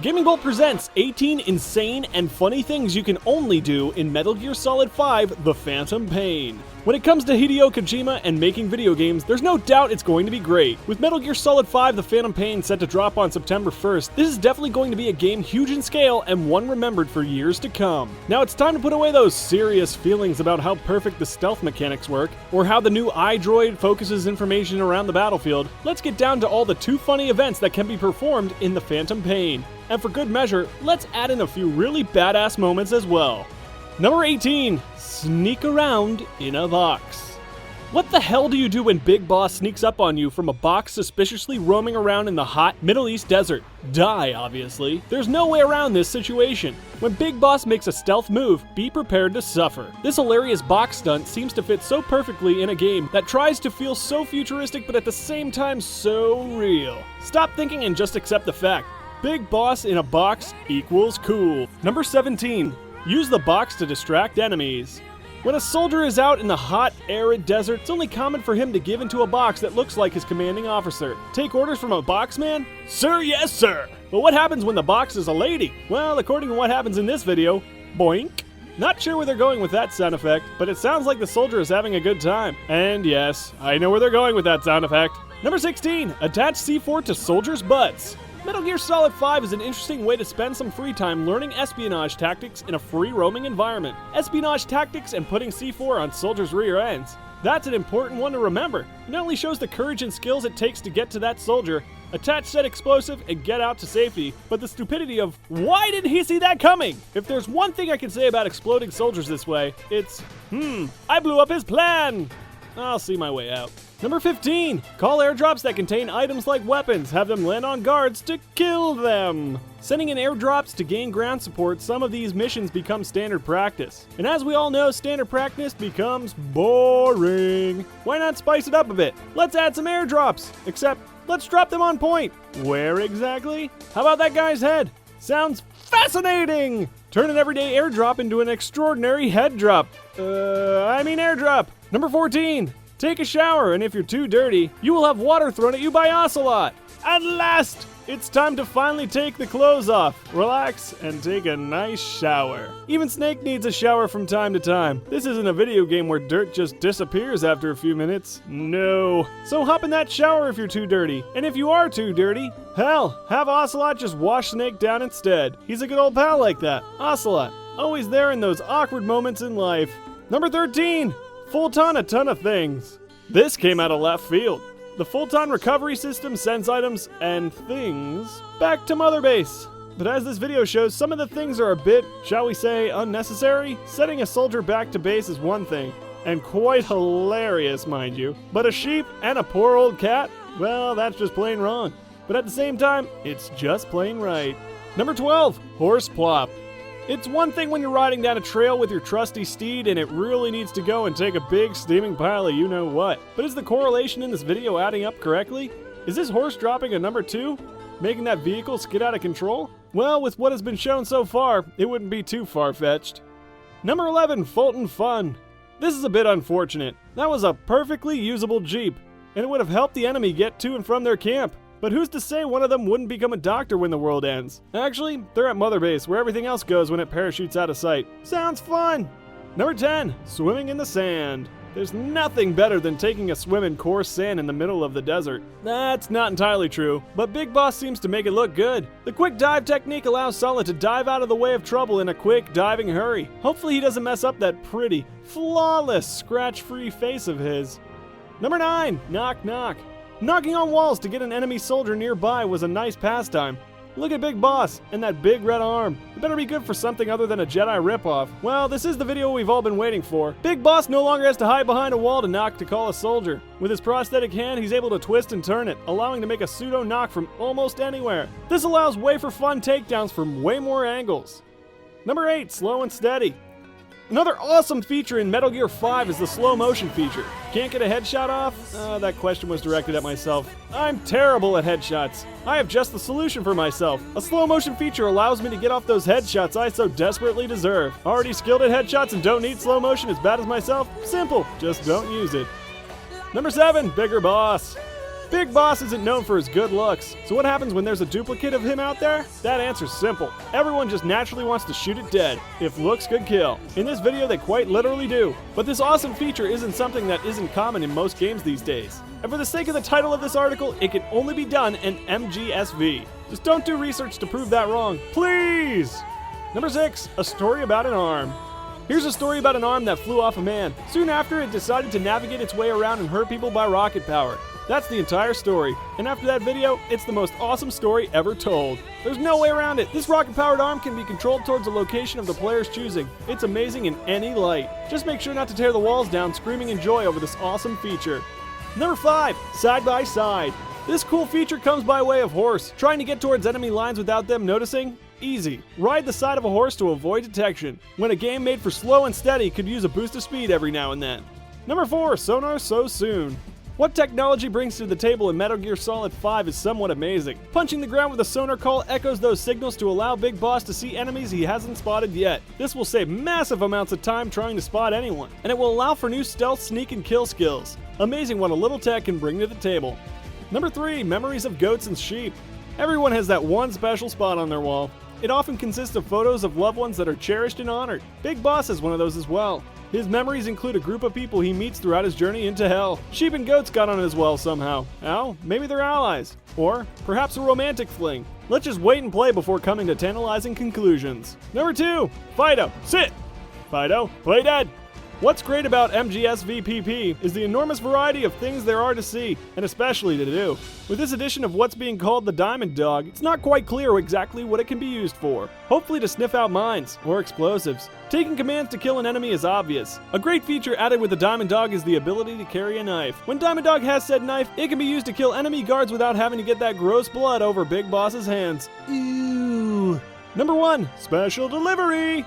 Gaming Bolt presents 18 insane and funny things you can only do in Metal Gear Solid 5: The Phantom Pain. When it comes to Hideo Kojima and making video games, there's no doubt it's going to be great. With Metal Gear Solid 5: The Phantom Pain set to drop on September 1st, this is definitely going to be a game huge in scale and one remembered for years to come. Now it's time to put away those serious feelings about how perfect the stealth mechanics work, or how the new iDroid focuses information around the battlefield. Let's get down to all the too funny events that can be performed in The Phantom Pain. And for good measure, let's add in a few really badass moments as well. Number 18, sneak around in a box. What the hell do you do when Big Boss sneaks up on you from a box suspiciously roaming around in the hot Middle East desert? Die, obviously. There's no way around this situation. When Big Boss makes a stealth move, be prepared to suffer. This hilarious box stunt seems to fit so perfectly in a game that tries to feel so futuristic but at the same time so real. Stop thinking and just accept the fact. Big Boss in a box equals cool. Number 17. Use the box to distract enemies. When a soldier is out in the hot, arid desert, it's only common for him to give into a box that looks like his commanding officer. Take orders from a boxman? Sir, yes, sir! But what happens when the box is a lady? Well, according to what happens in this video, boink. Not sure where they're going with that sound effect, but it sounds like the soldier is having a good time. And yes, I know where they're going with that sound effect. Number 16. Attach C4 to soldiers' butts. Metal Gear Solid 5 is an interesting way to spend some free time learning espionage tactics in a free-roaming environment. Espionage tactics and putting C4 on soldiers' rear ends. That's an important one to remember. It not only shows the courage and skills it takes to get to that soldier, attach said explosive, and get out to safety, but the stupidity of, why didn't he see that coming? If there's one thing I can say about exploding soldiers this way, it's, I blew up his plan! I'll see my way out. Number 15. Call airdrops that contain items like weapons. Have them land on guards to kill them. Sending in airdrops to gain ground support, some of these missions become standard practice. And as we all know, standard practice becomes boring. Why not spice it up a bit? Let's add some airdrops. Except, let's drop them on point. Where exactly? How about that guy's head? Sounds fascinating! Turn an everyday airdrop into an extraordinary head drop. Airdrop. Number 14. Take a shower, and if you're too dirty, you will have water thrown at you by Ocelot. At last, it's time to finally take the clothes off, relax, and take a nice shower. Even Snake needs a shower from time to time. This isn't a video game where dirt just disappears after a few minutes. No. So hop in that shower if you're too dirty. And if you are too dirty, hell, have Ocelot just wash Snake down instead. He's a good old pal like that. Ocelot, always there in those awkward moments in life. Number 13. Fulton a ton of things. This came out of left field. The Fulton recovery system sends items and things back to Mother Base. But as this video shows, some of the things are a bit, shall we say, unnecessary. Sending a soldier back to base is one thing, and quite hilarious, mind you. But a sheep and a poor old cat? Well, that's just plain wrong. But at the same time, it's just plain right. Number 12, horse plop. It's one thing when you're riding down a trail with your trusty steed and it really needs to go and take a big steaming pile of you-know-what. But is the correlation in this video adding up correctly? Is this horse dropping a number 2? Making that vehicle skid out of control? Well, with what has been shown so far, it wouldn't be too far-fetched. Number 11, Fulton Fun. This is a bit unfortunate. That was a perfectly usable Jeep, and it would have helped the enemy get to and from their camp. But who's to say one of them wouldn't become a doctor when the world ends? Actually, they're at Mother Base, where everything else goes when it parachutes out of sight. Sounds fun! Number 10, swimming in the sand. There's nothing better than taking a swim in coarse sand in the middle of the desert. That's not entirely true, but Big Boss seems to make it look good. The quick dive technique allows Solid to dive out of the way of trouble in a quick diving hurry. Hopefully he doesn't mess up that pretty, flawless, scratch-free face of his. Number 9, knock knock. Knocking on walls to get an enemy soldier nearby was a nice pastime. Look at Big Boss and that big red arm. It better be good for something other than a Jedi ripoff. Well, this is the video we've all been waiting for. Big Boss no longer has to hide behind a wall to knock to call a soldier. With his prosthetic hand, he's able to twist and turn it, allowing to make a pseudo knock from almost anywhere. This allows way for fun takedowns from way more angles. Number 8, slow and steady. Another awesome feature in Metal Gear 5 is the slow motion feature. Can't get a headshot off? That question was directed at myself. I'm terrible at headshots. I have just the solution for myself. A slow motion feature allows me to get off those headshots I so desperately deserve. Already skilled at headshots and don't need slow motion as bad as myself? Simple, just don't use it. Number 7, bigger boss. Big Boss isn't known for his good looks, so what happens when there's a duplicate of him out there? That answer's simple. Everyone just naturally wants to shoot it dead, if looks could kill. In this video they quite literally do. But this awesome feature isn't something that isn't common in most games these days. And for the sake of the title of this article, it can only be done in MGSV. Just don't do research to prove that wrong, please! Number 6, a story about an arm. Here's a story about an arm that flew off a man. Soon after, it decided to navigate its way around and hurt people by rocket power. That's the entire story. And after that video, it's the most awesome story ever told. There's no way around it. This rocket-powered arm can be controlled towards a location of the player's choosing. It's amazing in any light. Just make sure not to tear the walls down screaming in joy over this awesome feature. Number 5, side by side. This cool feature comes by way of horse. Trying to get towards enemy lines without them noticing? Easy. Ride the side of a horse to avoid detection, when a game made for slow and steady could use a boost of speed every now and then. Number 4, sonar so soon. What technology brings to the table in Metal Gear Solid 5 is somewhat amazing. Punching the ground with a sonar call echoes those signals to allow Big Boss to see enemies he hasn't spotted yet. This will save massive amounts of time trying to spot anyone, and it will allow for new stealth, sneak, and kill skills. Amazing what a little tech can bring to the table. Number 3, memories of goats and sheep. Everyone has that one special spot on their wall. It often consists of photos of loved ones that are cherished and honored. Big Boss is one of those as well. His memories include a group of people he meets throughout his journey into hell. Sheep and goats got on his well somehow. How? Maybe they're allies. Or perhaps a romantic fling. Let's just wait and play before coming to tantalizing conclusions. Number 2, Fido, sit! Fido, play dead! What's great about MGSVPP is the enormous variety of things there are to see, and especially to do. With this edition of what's being called the Diamond Dog, it's not quite clear exactly what it can be used for. Hopefully to sniff out mines, or explosives. Taking commands to kill an enemy is obvious. A great feature added with the Diamond Dog is the ability to carry a knife. When Diamond Dog has said knife, it can be used to kill enemy guards without having to get that gross blood over Big Boss's hands. Ew. Number 1, special delivery!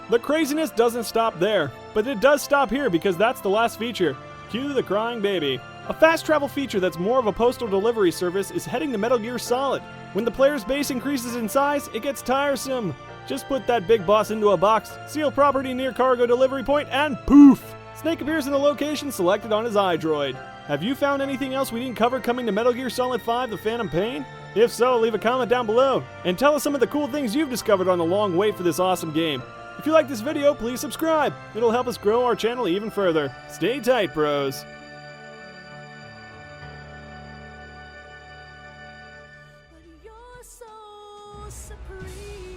The craziness doesn't stop there, but it does stop here because that's the last feature. Cue the crying baby. A fast travel feature that's more of a postal delivery service is heading to Metal Gear Solid. When the player's base increases in size, it gets tiresome. Just put that Big Boss into a box, seal property near cargo delivery point, and poof! Snake appears in the location selected on his iDroid. Have you found anything else we didn't cover coming to Metal Gear Solid 5: The Phantom Pain? If so, leave a comment down below, and tell us some of the cool things you've discovered on the long wait for this awesome game. If you like this video, please subscribe. It'll help us grow our channel even further. Stay tight, bros. But you're so supreme.